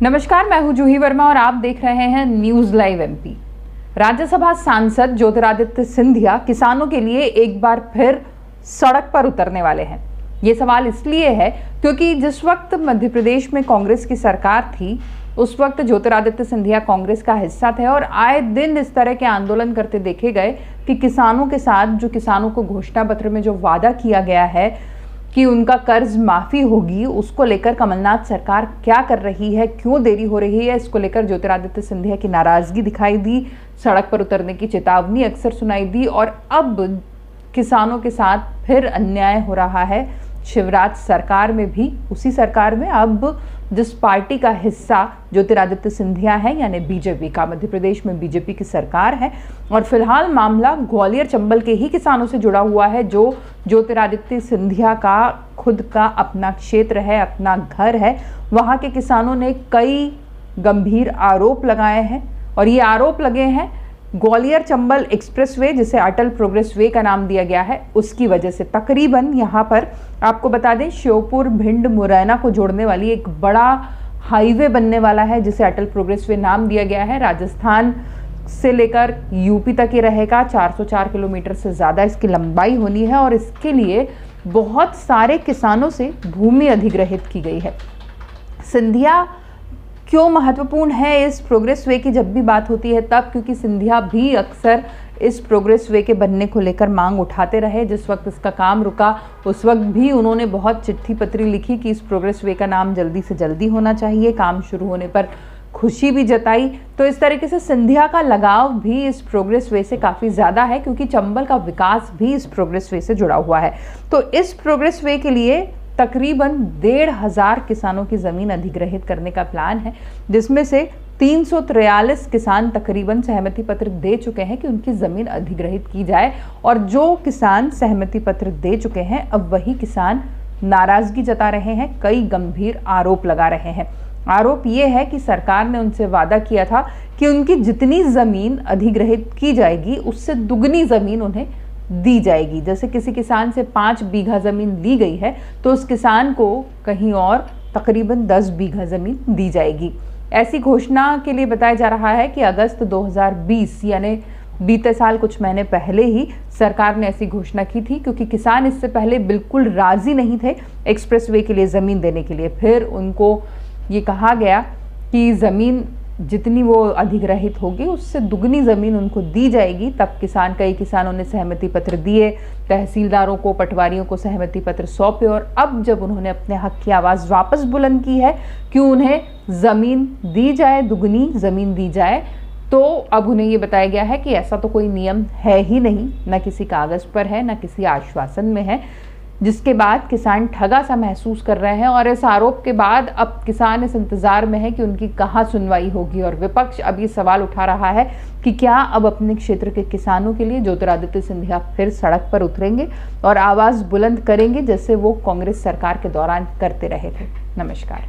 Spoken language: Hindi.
नमस्कार, मैं हूं जूही वर्मा और आप देख रहे हैं न्यूज लाइव एमपी। राज्यसभा सांसद ज्योतिरादित्य सिंधिया किसानों के लिए एक बार फिर सड़क पर उतरने वाले हैं। ये सवाल इसलिए है क्योंकि जिस वक्त मध्य प्रदेश में कांग्रेस की सरकार थी उस वक्त ज्योतिरादित्य सिंधिया कांग्रेस का हिस्सा थे और आए दिन इस तरह के आंदोलन करते देखे गए कि किसानों के साथ जो किसानों को घोषणा पत्र में जो वादा किया गया है कि उनका कर्ज माफी होगी, उसको लेकर कमलनाथ सरकार क्या कर रही है, क्यों देरी हो रही है, इसको लेकर ज्योतिरादित्य सिंधिया की नाराजगी दिखाई दी, सड़क पर उतरने की चेतावनी अक्सर सुनाई दी और अब किसानों के साथ फिर अन्याय हो रहा है। शिवराज सरकार में भी, उसी सरकार में अब जिस पार्टी का हिस्सा ज्योतिरादित्य सिंधिया है यानी बीजेपी का, मध्य प्रदेश में बीजेपी की सरकार है और फिलहाल मामला ग्वालियर चंबल के ही किसानों से जुड़ा हुआ है जो ज्योतिरादित्य सिंधिया का खुद का अपना क्षेत्र है, अपना घर है। वहाँ के किसानों ने कई गंभीर आरोप लगाए हैं और ये आरोप लगे हैं ग्वालियर चंबल एक्सप्रेसवे, जिसे अटल प्रोग्रेस वे का नाम दिया गया है, उसकी वजह से। तकरीबन यहाँ पर आपको बता दें, श्योपुर, भिंड, मुरैना को जोड़ने वाली एक बड़ा हाईवे बनने वाला है जिसे अटल प्रोग्रेस वे नाम दिया गया है। राजस्थान से लेकर यूपी तक ये रहेगा। 404 किलोमीटर से ज़्यादा इसकी लंबाई होनी है और इसके लिए बहुत सारे किसानों से भूमि अधिग्रहित की गई है। सिंधिया क्यों महत्वपूर्ण है इस प्रोग्रेस वे की जब भी बात होती है तब, क्योंकि सिंधिया भी अक्सर इस प्रोग्रेस वे के बनने को लेकर मांग उठाते रहे। जिस वक्त इसका काम रुका उस वक्त भी उन्होंने बहुत चिट्ठी पत्री लिखी कि इस प्रोग्रेस वे का नाम जल्दी से जल्दी होना चाहिए, काम शुरू होने पर खुशी भी जताई। तो इस तरीके से सिंधिया का लगाव भी इस प्रोग्रेस वे से काफ़ी ज़्यादा है क्योंकि चंबल का विकास भी इस प्रोग्रेस वे से जुड़ा हुआ है। तो इस प्रोग्रेस वे के लिए तकरीबन 1,500 किसानों की ज़मीन अधिग्रहित करने का प्लान है, जिसमें से 343 किसान तकरीबन सहमति पत्र दे चुके हैं कि उनकी ज़मीन अधिग्रहित की जाए और जो किसान सहमति पत्र दे चुके हैं अब वही किसान नाराज़गी जता रहे हैं, कई गंभीर आरोप लगा रहे हैं। आरोप ये है कि सरकार ने उनसे वादा किया था कि उनकी जितनी ज़मीन अधिग्रहित की जाएगी उससे दुगनी ज़मीन उन्हें दी जाएगी। जैसे किसी किसान से 5 बीघा ज़मीन ली गई है तो उस किसान को कहीं और तकरीबन 10 बीघा ज़मीन दी जाएगी। ऐसी घोषणा के लिए बताया जा रहा है कि अगस्त 2020 यानी बीते साल कुछ महीने पहले ही सरकार ने ऐसी घोषणा की थी, क्योंकि किसान इससे पहले बिल्कुल राज़ी नहीं थे एक्सप्रेसवे के लिए ज़मीन देने के लिए। फिर उनको ये कहा गया कि ज़मीन जितनी वो अधिग्रहित होगी उससे दुगनी ज़मीन उनको दी जाएगी। तब कई किसानों ने सहमति पत्र दिए, तहसीलदारों को, पटवारियों को सहमति पत्र सौंपे और अब जब उन्होंने अपने हक की आवाज़ वापस बुलंद की है कि उन्हें ज़मीन दी जाए, दुगनी ज़मीन दी जाए, तो अब उन्हें ये बताया गया है कि ऐसा तो कोई नियम है ही नहीं, न किसी कागज़ पर है, न किसी आश्वासन में है, जिसके बाद किसान ठगा सा महसूस कर रहे हैं। और इस आरोप के बाद अब किसान इस इंतज़ार में है कि उनकी कहाँ सुनवाई होगी और विपक्ष अब ये सवाल उठा रहा है कि क्या अब अपने क्षेत्र के किसानों के लिए ज्योतिरादित्य सिंधिया फिर सड़क पर उतरेंगे और आवाज़ बुलंद करेंगे जैसे वो कांग्रेस सरकार के दौरान करते रहे थे। नमस्कार।